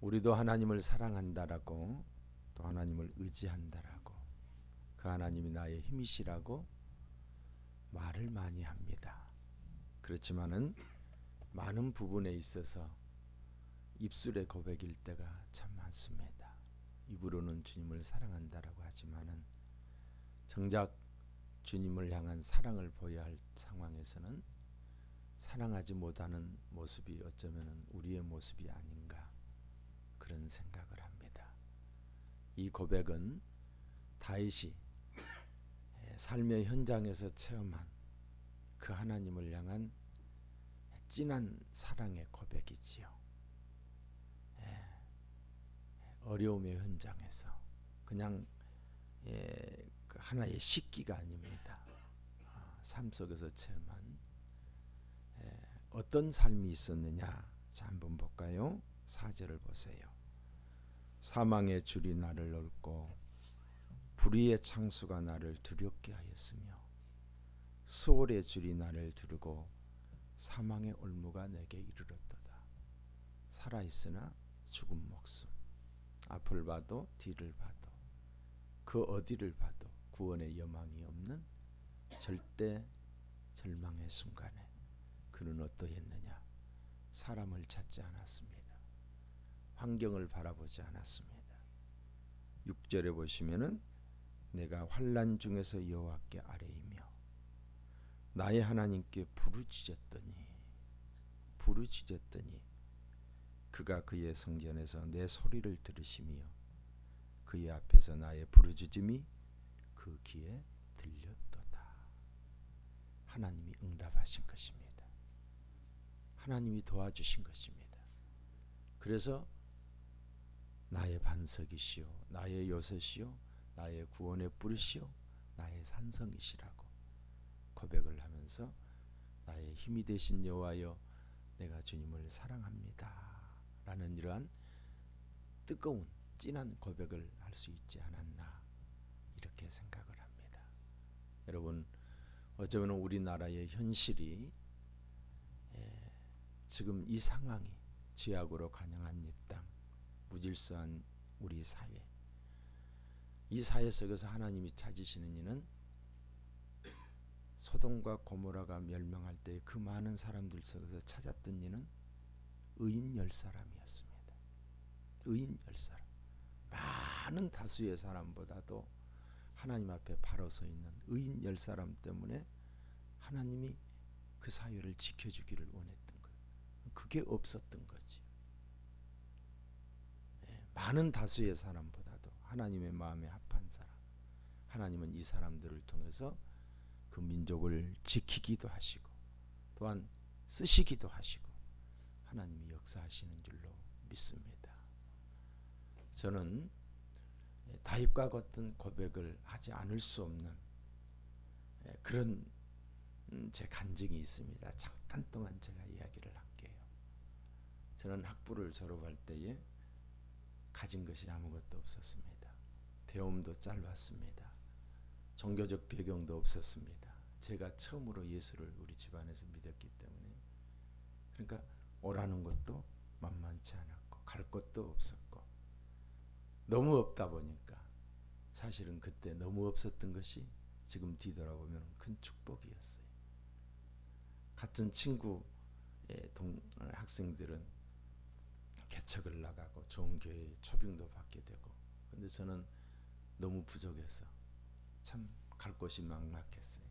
우리도 하나님을 사랑한다라고, 또 하나님을 의지한다라고, 그 하나님이 나의 힘이시라고 말을 많이 합니다. 그렇지만은 많은 부분에 있어서 입술의 고백일 때가 참 많습니다. 입으로는 주님을 사랑한다라고 하지만은 정작 주님을 향한 사랑을 보여야 할 상황에서는 사랑하지 못하는 모습이 어쩌면 우리의 모습이 아닌가, 그런 생각을 합니다. 이 고백은 다윗이 삶의 현장에서 체험한 그 하나님을 향한 진한 사랑의 고백이지요. 어려움의 현장에서 그냥 그 하나의 식기가 아닙니다. 삶 속에서 체험한 어떤 삶이 있었느냐, 자 한번 볼까요? 4절을 보세요. 사망의 줄이 나를 얽고 불의의 창수가 나를 두렵게 하였으며 수월의 줄이 나를 두르고 사망의 올무가 내게 이르렀도다. 살아있으나 죽은 목숨, 앞을 봐도 뒤를 봐도 그 어디를 봐도 구원의 여망이 없는 절대 절망의 순간에 그는 어떠했느냐? 사람을 찾지 않았습니다. 환경을 바라보지 않았습니다. 6절에 보시면은 내가 환난 중에서 여호와께 아뢰이며 나의 하나님께 부르짖었더니 그가 그의 성전에서 내 소리를 들으시며 그의 앞에서 나의 부르짖음이 그 귀에 들렸도다. 하나님이 응답하신 것입니다. 하나님이 도와주신 것입니다. 그래서 나의 반석이시오, 나의 요새시오, 나의 구원의 뿌리시오, 나의 산성이시라고 고백을 하면서 나의 힘이 되신 여호와여, 내가 주님을 사랑합니다 라는 이러한 뜨거운 진한 고백을 할 수 있지 않았나, 이렇게 생각을 합니다. 여러분, 어쩌면 우리나라의 현실이 지금 이 상황이 죄악으로 간영한 이 땅, 무질서한 우리 사회, 이 사회 속에서 하나님이 찾으시는 이는 소돔과 고모라가 멸망할 때 그 많은 사람들 속에서 찾았던 이는 의인 10사람이었습니다. 의인 10사람. 많은 다수의 사람보다도 하나님 앞에 바로 서 있는 의인 10사람 때문에 하나님이 그 사회를 지켜주기를 원했던 거예요. 그게 없었던 거지. 많은 다수의 사람보다도 하나님의 마음에 합한 사람, 하나님은 이 사람들을 통해서 그 민족을 지키기도 하시고 또한 쓰시기도 하시고 하나님이 역사하시는 줄로 믿습니다. 저는 다윗과 같은 고백을 하지 않을 수 없는 그런 제 간증이 있습니다. 잠깐 동안 제가 이야기를 할게요. 저는 학부를 졸업할 때에 가진 것이 아무것도 없었습니다. 배움도 짧았습니다. 종교적 배경도 없었습니다. 제가 처음으로 예수를 우리 집안에서 믿었기 때문에, 그러니까 오라는 것도 만만치 않았고 갈 곳도 없었고 너무 없다 보니까 사실은 그때 너무 없었던 것이 지금 뒤돌아보면 큰 축복이었어요. 같은 친구의 학생들은 개척을 나가고 좋은 교회에 초빙도 받게 되고, 근데 저는 너무 부족해서 참 갈 곳이 막막했어요.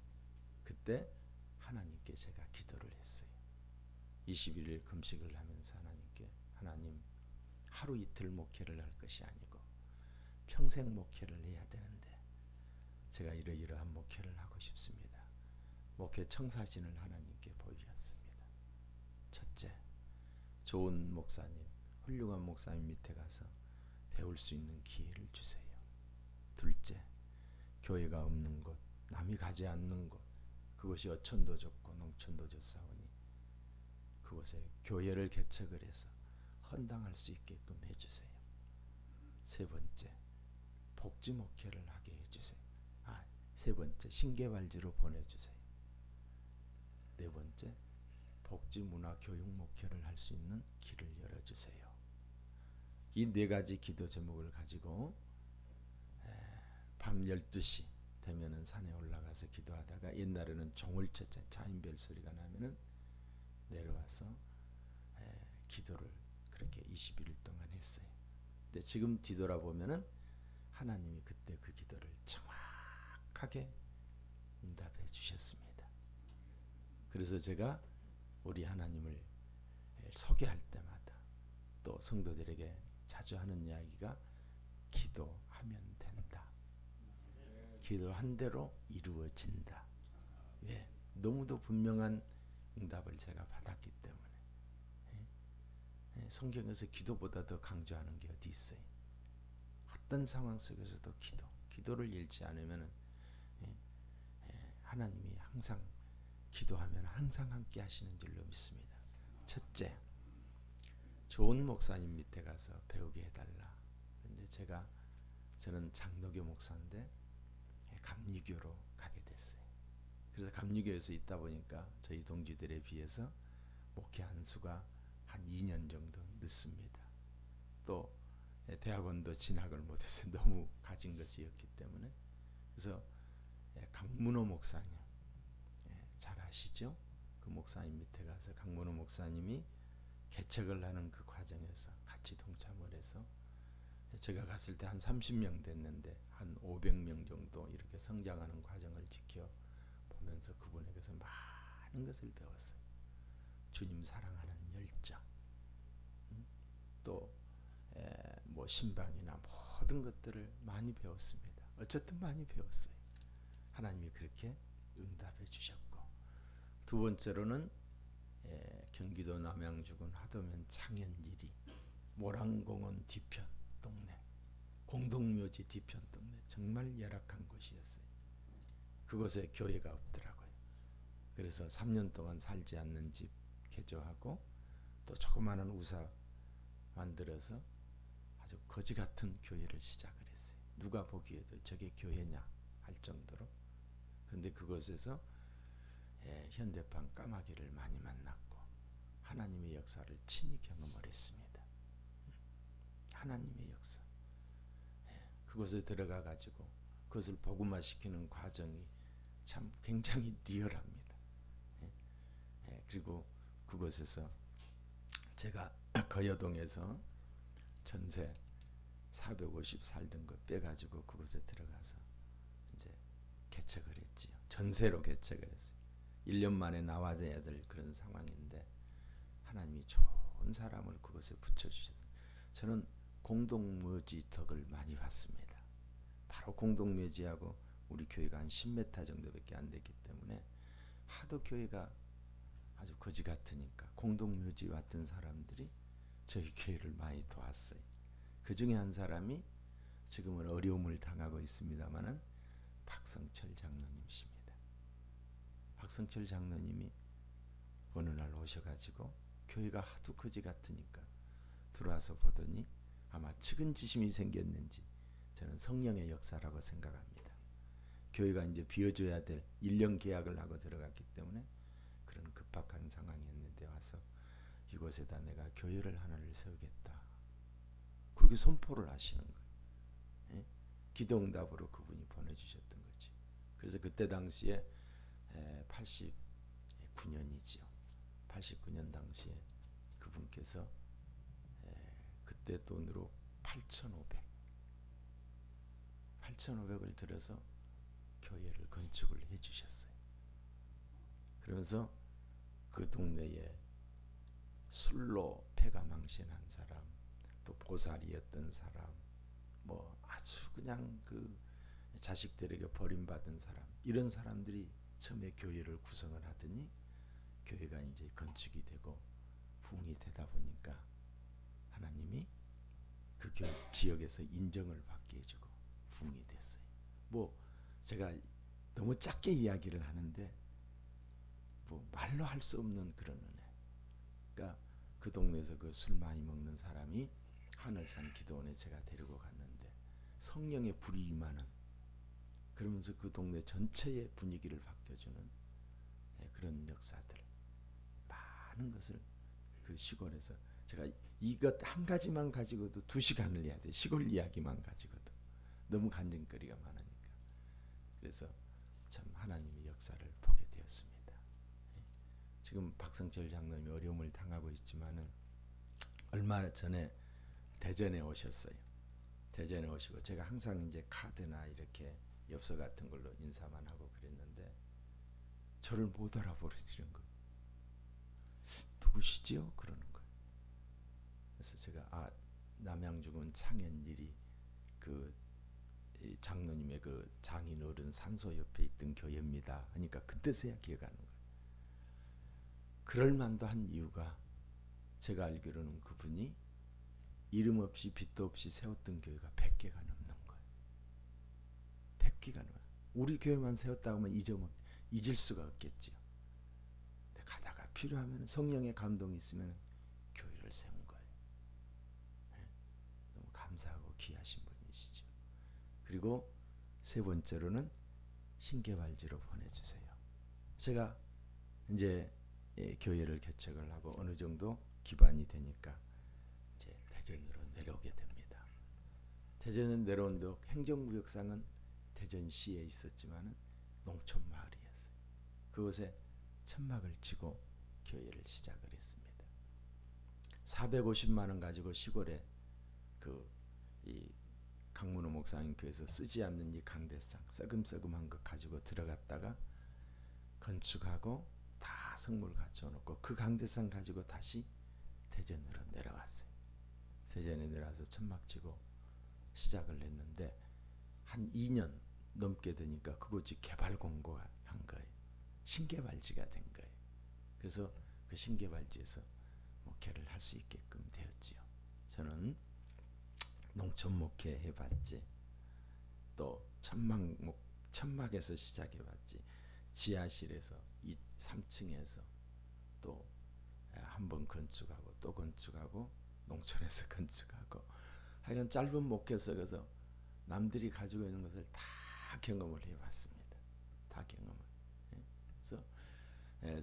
그때 하나님께 제가 기도를 했어요. 21일 금식을 하면서 하나님께, 하나님, 하루 이틀 목회를 할 것이 아니고 평생 목회를 해야 되는데 제가 이러이러한 목회를 하고 싶습니다. 목회 청사진을 하나님께 보이셨습니다. 첫째, 좋은 목사님, 훌륭한 목사님 밑에 가서 배울 수 있는 기회를 주세요. 둘째, 교회가 없는 곳, 남이 가지 않는 곳, 그것이 어촌도 좋고 농촌도 좋사오니 그곳에 교회를 개척을 해서 헌당할 수 있게끔 해주세요. 세 번째, 복지 목회를 하게 해주세요. 세 번째, 신개발지로 보내주세요. 네 번째, 복지 문화 교육 목회를 할 수 있는 길을 열어주세요. 이 네 가지 기도 제목을 가지고 밤 12시 되면은 산에 올라가서 기도하다가, 옛날에는 종을 쳤잖아요. 차인별 소리가 나면은 내려와서 기도를 그렇게 21일 동안 했어요. 근데 지금 뒤돌아보면은 하나님이 그때 그 기도를 정확하게 응답해 주셨습니다. 그래서 제가 우리 하나님을 소개할 때마다 또 성도들에게 자주 하는 이야기가 기도하면 된다. 기도한 대로 이루어진다. 왜? 너무도 분명한 응답을 제가 받았기 때문에. 성경에서 기도보다 더 강조하는 게 어디 있어요? 어떤 상황 속에서도 기도를 잃지 않으면 하나님이 항상 기도하면 항상 함께 하시는 줄로 믿습니다. 첫째, 좋은 목사님 밑에 가서 배우게 해달라. 근데 저는 장로교 목사인데 감리교로 가게 됐어요. 그래서 감리교에서 있다 보니까 저희 동지들에 비해서 목회한 수가 한 2년 정도 늦습니다. 또 대학원도 진학을 못해서 너무 가진 것이었기 때문에. 그래서 강문호 목사님 잘 아시죠? 그 목사님 밑에 가서 강문호 목사님이 개척을 하는 그 과정에서 같이 동참을 해서, 제가 갔을 때 한 30명 됐는데 한 500명 정도 이렇게 성장하는 과정을 지켜보면서 그분에게서 많은 것을 배웠어요. 주님 사랑하는 열정, 또 뭐 신방이나 모든 것들을 많이 배웠습니다. 어쨌든 많이 배웠어요. 하나님이 그렇게 응답해 주셨고, 두 번째로는 경기도 남양주군 하도면 창현일이 모란공원 뒤편 동네, 공동묘지 뒤편 동네, 정말 열악한 곳이었어요. 그곳에 교회가 없더라고요. 그래서 3년 동안 살지 않는 집 개조하고 또 조그마한 우사 만들어서 아주 거지 같은 교회를 시작을 했어요. 누가 보기에도 저게 교회냐 할 정도로. 근데 그곳에서 현대판 까마귀를 많이 만났고 하나님의 역사를 친히 경험을 했습니다. 하나님의 역사. 그곳에 들어가 가지고 그것을 복음화시키는 과정이 참 굉장히 리얼합니다. 그리고 그곳에서 제가 거여동에서 전세 450 살던 거 빼가지고 그곳에 들어가서 이제 개척을 했지요. 전세로 개척을 했어요. 1년 만에 나와야 될 그런 상황인데 하나님이 좋은 사람을 그곳에 붙여주셔서 저는 공동묘지 덕을 많이 받습니다. 바로 공동묘지하고 우리 교회가 한 10m 정도밖에 안 됐기 때문에 하도 교회가 아주 거지 같으니까 공동묘지 왔던 사람들이 저희 교회를 많이 도왔어요. 그 중에 한 사람이 지금은 어려움을 당하고 있습니다마는 박성철 장로님이십니다. 박성철 장로님이 어느 날 오셔가지고 교회가 하도 거지 같으니까 들어와서 보더니 아마 측은지심이 생겼는지 저는 성령의 역사라고 생각합니다. 교회가 이제 비워줘야 될 1년 계약을 하고 들어갔기 때문에 그런 급박한 상황이었는데 와서 이곳에다 내가 교회를 하나를 세우겠다. 그렇게 선포를 하시는 거예요. 예? 기도응답으로 그분이 보내주셨던 거지. 그래서 그때 당시에 89년이지요. 89년 당시에 그분께서 그때 돈으로 8,500을 들여서 교회를 건축을 해주셨어요. 그러면서 그 동네에 술로 패가 망신한 사람, 또 보살이었던 사람, 뭐 아주 그냥 그 자식들에게 버림받은 사람, 이런 사람들이 처음에 교회를 구성을 하더니 교회가 이제 건축이 되고 부흥이 되다 보니까 하나님이 그 교회 지역에서 인정을 받게 해주고 부흥이 됐어요. 뭐 제가 너무 작게 이야기를 하는데 뭐 말로 할 수 없는 그런 은혜. 그러니까 그 동네에서 그 술 많이 먹는 사람이 하늘산 기도원에 제가 데리고 갔는데 성령의 불이 임하는, 그러면서 그 동네 전체의 분위기를 바꿔주는 그런 역사들, 많은 것을 그 시골에서 제가 이것 한 가지만 가지고도 2시간을 해야 돼. 시골 이야기만 가지고도 너무 간증거리가 많으니까. 그래서 참 하나님의 역사를 보게 되었습니다. 지금 박성철 장로님이 어려움을 당하고 있지만은 얼마 전에 대전에 오셨어요. 대전에 오시고 제가 항상 이제 카드나 이렇게 엽서 같은 걸로 인사만 하고 그랬는데 저를 못 알아보시는 거. 누구시지요? 그러는 거예요. 그래서 제가 남양주군 창현일이 그 장로님의 그 장인 어른 산소 옆에 있던 교회입니다. 하니까 그때서야 기억하는 거예요. 그럴 만도 한 이유가 제가 알기로는 그분이 이름 없이 빛도 없이 세웠던 교회가 100개가 넘는 거예요. 100개가 넘어요. 우리 교회만 세웠다고 하면 잊을 수가 없겠지요. 근데 가다가 필요하면 성령의 감동이 있으면 교회를 세운 거예요. 네? 너무 감사하고 귀하신 분이시죠. 그리고 세 번째로는 신개발지로 보내주세요. 제가 이제 교회를 개척을 하고 어느 정도 기반이 되니까 이제 대전으로 내려오게 됩니다. 대전에 내려온도 행정구역상은 대전시에 있었지만은 농촌 마을이었어요. 그곳에 천막을 치고 교회를 시작을 했습니다. 450만 원 가지고 시골에 이 강문호 목사님 교회에서 쓰지 않는 이 강대상 썩음썩음한 거 가지고 들어갔다가 건축하고 다 성물 갖춰놓고 그 강대상 가지고 다시 대전으로 내려왔어요. 대전에 내려와서 천막 치고 시작을 했는데 한 2년 넘게 되니까 그곳이 개발 공고가 난 거예요. 신개발지가 된 거예요. 그래서 그 신개발지에서 목회를 할 수 있게끔 되었지요. 저는 농촌 목회 해봤지, 또 천막에서 시작해봤지, 지하실에서 3층에서 또 한번 건축하고 또 건축하고 농촌에서 건축하고 하여간 짧은 목회 속에서 남들이 가지고 있는 것을 다 경험을 해봤습니다. 다 경험을. 그래서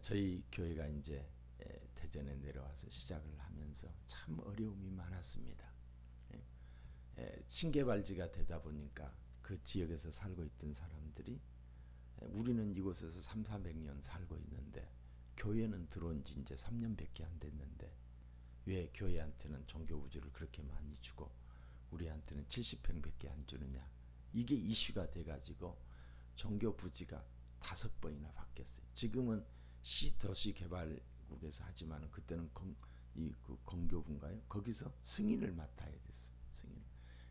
저희 교회가 이제 대전에 내려와서 시작을 하면서 참 어려움이 많았습니다. 신개발지가 되다 보니까 그 지역에서 살고 있던 사람들이 우리는 이곳에서 300~400년 살고 있는데 교회는 들어온 지 이제 3년밖에 안 됐는데 왜 교회한테는 종교부지를 그렇게 많이 주고 우리한테는 70평밖에 안 주느냐. 이게 이슈가 돼가지고 종교부지가 5번이나 바뀌었어요. 지금은 시도시개발국에서 하지만 그때는 그 공교부인가요? 거기서 승인을 맡아야 됐어요. 승인.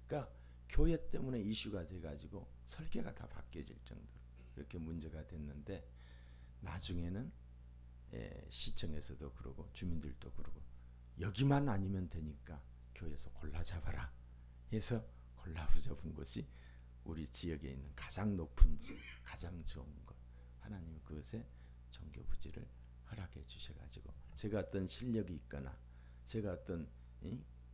그러니까 교회 때문에 이슈가 돼가지고 설계가 다 바뀌어질 정도로 그렇게 문제가 됐는데 나중에는 시청에서도 그러고 주민들도 그러고 여기만 아니면 되니까 교회에서 골라 잡아라 해서 골라 잡은 곳이 우리 지역에 있는 가장 높은 집, 가장 좋은 것, 하나님 그것에 종교부지를 허락해 주셔가지고 제가 어떤 실력이 있거나 제가 어떤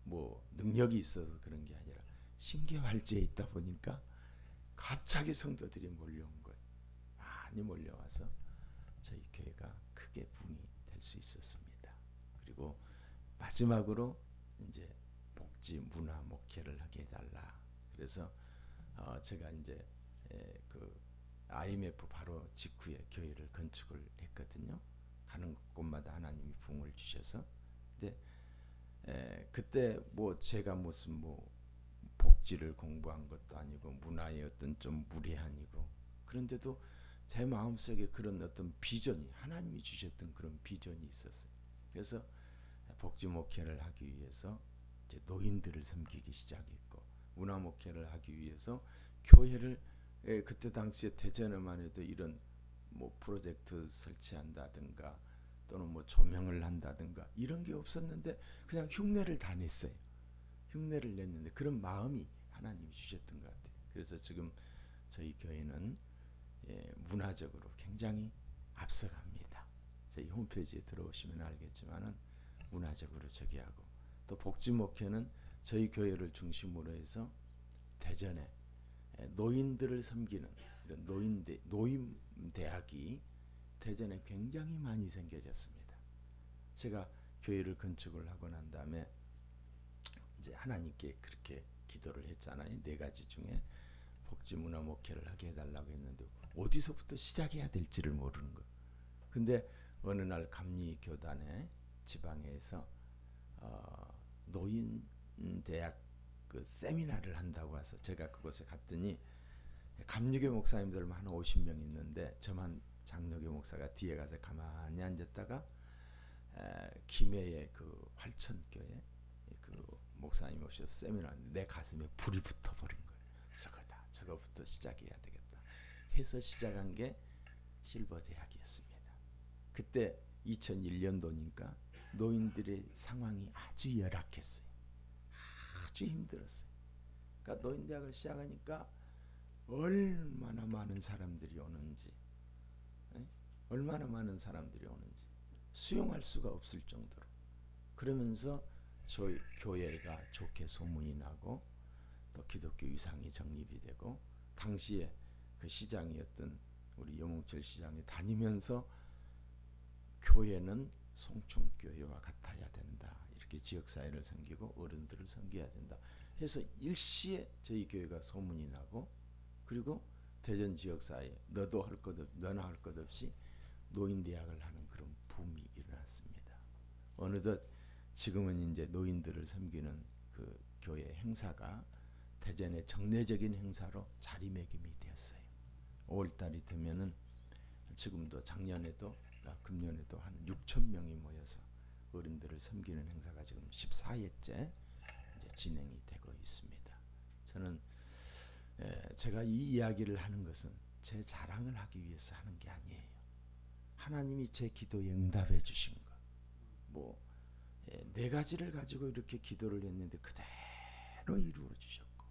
뭐 능력이 있어서 그런 게 아니라 신개발지에 있다 보니까 갑자기 성도들이 몰려온 거예요. 많이 몰려와서 저희 교회가 크게 부흥이 될 수 있었습니다. 그리고 마지막으로 이제 복지 문화 목회를 하게 해달라. 그래서 제가 이제 그 IMF 바로 직후에 교회를 건축을 했거든요. 가는 곳마다 하나님이 부흥을 주셔서. 근데 그때 뭐 제가 무슨 뭐 복지를 공부한 것도 아니고 문화의 어떤 좀 무례한이고 그런데도 제 마음속에 그런 어떤 비전이 하나님이 주셨던 그런 비전이 있었어요. 그래서 복지 목회를 하기 위해서 이제 노인들을 섬기기 시작했고 문화 목회를 하기 위해서 교회를 그때 당시에 대전에만 해도 이런 뭐 프로젝트 설치한다든가 또는 뭐 조명을 한다든가 이런 게 없었는데 그냥 흉내를 다 냈어요. 흉내를 냈는데 그런 마음이 하나님이 주셨던 것 같아요. 그래서 지금 저희 교회는 문화적으로 굉장히 앞서갑니다. 저희 홈페이지에 들어오시면 알겠지만은 문화적으로 저기 하고 또 복지 목회는 저희 교회를 중심으로 해서 대전에 노인들을 섬기는 이런 노인 대학이 대전에 굉장히 많이 생겨졌습니다. 제가 교회를 건축을 하고 난 다음에 이제 하나님께 그렇게 기도를 했잖아요. 4가지 중에 복지문화 목회를 하게 해달라고 했는데 어디서부터 시작해야 될지를 모르는 거. 근데 어느 날 감리 교단에 지방에서 노인 대학 그 세미나를 한다고 해서 제가 그곳에 갔더니 감리교 목사님들 한 50명 있는데 저만 장로교 목사가 뒤에 가서 가만히 앉았다가 김해의 그 활천교회 그 목사님 오셔서 세미나하는데 내 가슴에 불이 붙어버린 거예요. 저거다. 저거부터 시작해야 되겠다. 해서 시작한 게 실버대학이었습니다. 그때 2001년도니까 노인들의 상황이 아주 열악했어요. 아주 힘들었어요. 그러니까 노인대학을 시작하니까 얼마나 많은 사람들이 오는지, 얼마나 많은 사람들이 오는지 수용할 수가 없을 정도로. 그러면서 저희 교회가 좋게 소문이 나고 또 기독교 유상이 정립이 되고 당시에 그 시장이었던 우리 염홍철 시장이 다니면서 교회는 송충교회와 같아야 된다. 이렇게 지역사회를 섬기고 어른들을 섬겨야 된다. 해서 일시에 저희 교회가 소문이 나고 그리고 대전 지역사회에 너도 할 것 너나 할 것 없이 노인대학을 하는 그런 붐이 일어났습니다. 어느덧 지금은 이제 노인들을 섬기는 그 교회 행사가 대전의 정례적인 행사로 자리매김이 되었어요. 5월달이 되면은 지금도 작년에도 금년에도 한 6천 명이 모여서 어른들을 섬기는 행사가 지금 14회째 이제 진행이 되고 있습니다. 저는 제가 이 이야기를 하는 것은 제 자랑을 하기 위해서 하는 게 아니에요. 하나님이 제 기도에 응답해 주신 것. 뭐 4가지를 가지고 이렇게 기도를 했는데 그대로 이루어 주셨고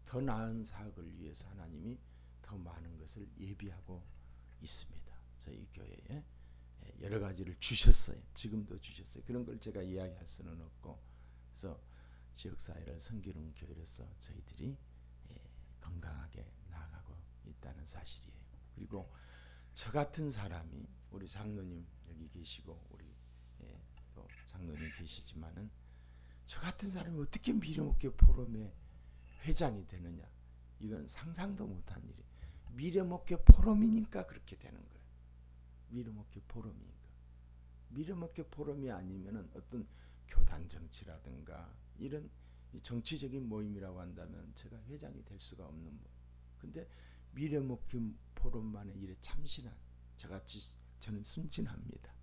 더 나은 사역을 위해서 하나님이 더 많은 것을 예비하고 있습니다. 저희 교회에 여러 가지를 주셨어요. 지금도 주셨어요. 그런 걸 제가 이야기할 수는 없고 그래서 지역사회를 섬기는 교회로서 저희들이 건강하게 나아가고 있다는 사실이에요. 그리고 저 같은 사람이 우리 장로님 여기 계시고 우리 또 장로님 계시지만은 저 같은 사람이 어떻게 미래목회 포럼의 회장이 되느냐 이건 상상도 못한 일이에요. 미래목회 포럼이니까 그렇게 되는 거예요. 미래목회 포럼이니까. 미래목회 포럼이 아니면은 어떤 교단 정치라든가 이런 정치적인 모임이라고 한다면 제가 회장이 될 수가 없는 모임. 근데 미래목회 포럼만의 일에 참신한 저같이 저는 순진합니다.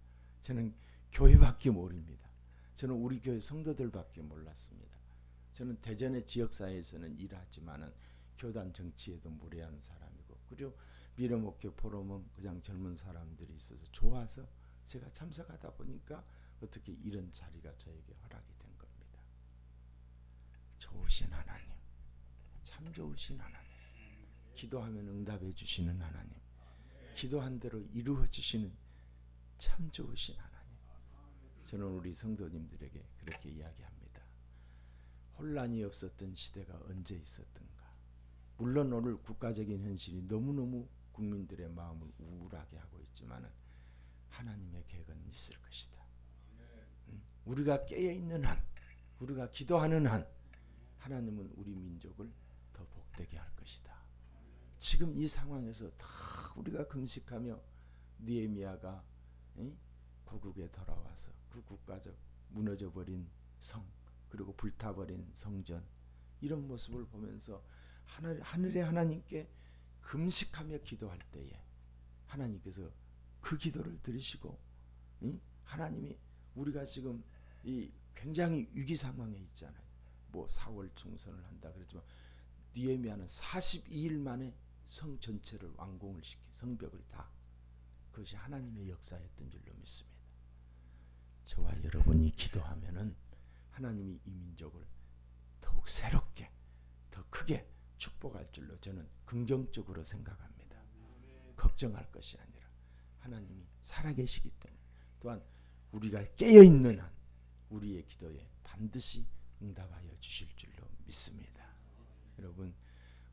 저는 교회밖에 모릅니다. 저는 우리 교회 성도들밖에 몰랐습니다. 저는 대전의 지역사회에서는 일하지만은 교단 정치에도 무례한 사람이고 그리고 미래목회 포럼은 그냥 젊은 사람들이 있어서 좋아서 제가 참석하다 보니까 어떻게 이런 자리가 저에게 허락이 된 겁니다. 좋으신 하나님, 참 좋으신 하나님, 기도하면 응답해 주시는 하나님, 기도한 대로 이루어 주시는 참 좋으신 하나님. 저는 우리 성도님들에게 그렇게 이야기합니다. 혼란이 없었던 시대가 언제 있었던가. 물론 오늘 국가적인 현실이 너무너무 국민들의 마음을 우울하게 하고 있지만 하나님의 계획은 있을 것이다. 우리가 깨어있는 한, 우리가 기도하는 한 하나님은 우리 민족을 더 복되게 할 것이다. 지금 이 상황에서 다 우리가 금식하며 느헤미야가 고국에 돌아와서 그 국가적 무너져버린 성 그리고 불타버린 성전 이런 모습을 보면서 하늘의 하나님께 금식하며 기도할 때에 하나님께서 그 기도를 들으시고 하나님이 우리가 지금 이 굉장히 위기 상황에 있잖아요. 뭐 4월 총선을 한다 그랬지만 느헤미야는 42일 만에 성 전체를 완공을 시키 성벽을 다 그것이 하나님의 역사였던 줄로 믿습니다. 저와 여러분이 기도하면은 하나님이 이 민족을 더욱 새롭게 더 크게 축복할 줄로 저는 긍정적으로 생각합니다. 걱정할 것이 아니라 하나님이 살아계시기 때문에 또한 우리가 깨어있는 한 우리의 기도에 반드시 응답하여 주실 줄로 믿습니다. 여러분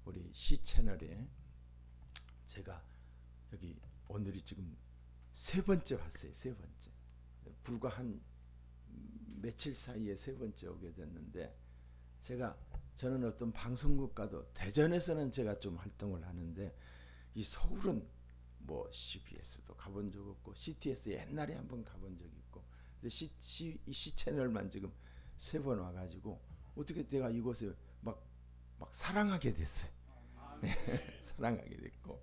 우리 C채널에 제가 여기 오늘이 지금 3번째 왔어요. 3번째. 불과 한 며칠 사이에 3번째 오게 됐는데 저는 어떤 방송국과도 대전에서는 제가 좀 활동을 하는데 이 서울은 뭐 CBS도 가본 적 없고 CTS 옛날에 한번 가본 적이 있고 근데 이 C 채널만 지금 3번 와가지고 어떻게 내가 이곳에 막 사랑하게 됐어요. 사랑하게 됐고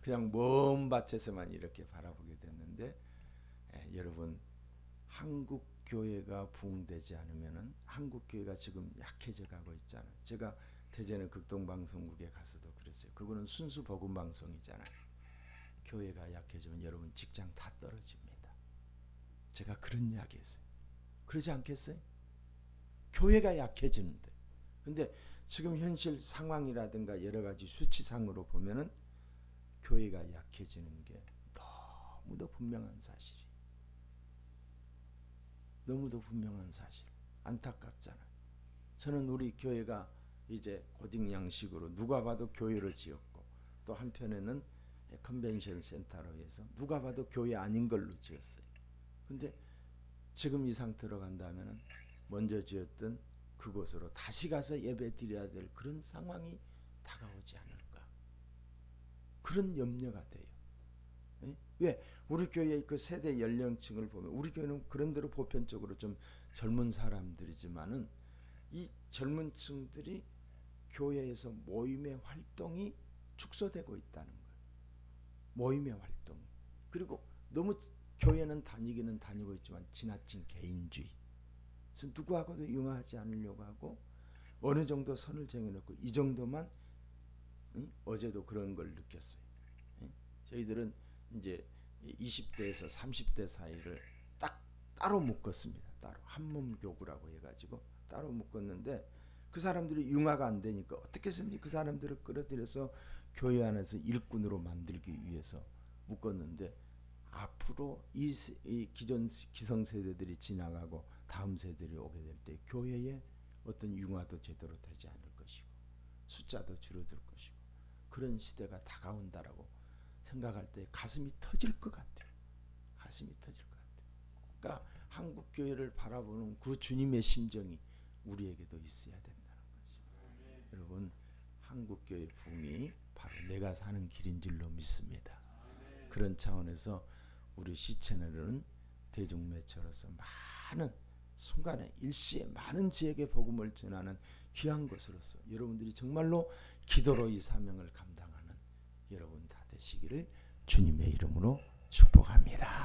그냥 먼 밭에서만 이렇게 바라보게 됐는데 여러분 한국 교회가 부흥되지 않으면은 한국 교회가 지금 약해져 가고 있잖아요. 제가 대전의 극동방송국에 가서도 그랬어요. 그거는 순수 복음 방송이잖아요. 교회가 약해지면 여러분 직장 다 떨어집니다. 제가 그런 이야기 했어요. 그러지 않겠어요? 교회가 약해지는데. 근데 지금 현실 상황이라든가 여러 가지 수치상으로 보면은 교회가 약해지는 게 너무도 분명한 사실이에요. 너무도 분명한 사실. 안타깝잖아요. 저는 우리 교회가 이제 고딩 양식으로 누가 봐도 교회를 지었고 또 한편에는 컨벤션 센터로 해서 누가 봐도 교회 아닌 걸로 지었어요. 근데 지금 이 상태로 간다면은 먼저 지었던 그곳으로 다시 가서 예배 드려야 될 그런 상황이 다가오지 않을까. 그런 염려가 돼요. 왜? 우리 교회의 그 세대 연령층을 보면 우리 교회는 그런 대로 보편적으로 좀 젊은 사람들이지만은 이 젊은 층들이 교회에서 모임의 활동이 축소되고 있다는 거예요. 모임의 활동. 그리고 너무 교회는 다니기는 다니고 있지만 지나친 개인주의. 그래서 누구하고도 융화하지 않으려고 하고 어느 정도 선을 정해놓고 이 정도만. 어제도 그런 걸 느꼈어요. 저희들은 이제 20대에서 30대 사이를 딱 따로 묶었습니다. 따로 한몸교구라고 해가지고 따로 묶었는데 그 사람들이 융화가 안 되니까 어떻게 해서든지 그 사람들을 끌어들여서 교회 안에서 일꾼으로 만들기 위해서 묶었는데 앞으로 이 기존 기성세대들이 지나가고 다음 세대들이 오게 될 때 교회에 어떤 융화도 제대로 되지 않을 것이고 숫자도 줄어들 것이고 그런 시대가 다가온다라고 생각할 때 가슴이 터질 것 같아요. 가슴이 터질 것 같아요. 그러니까 한국 교회를 바라보는 그 주님의 심정이 우리에게도 있어야 된다는 거죠. 여러분 한국 교회 부흥이 바로 내가 사는 길인 줄로 믿습니다. 그런 차원에서 우리 C채널은 대중매체로서 많은 순간에 일시에 많은 지에게 복음을 전하는 귀한 것으로서 여러분들이 정말로 기도로 이 사명을 감당하는 여러분 다 되시기를 주님의 이름으로 축복합니다.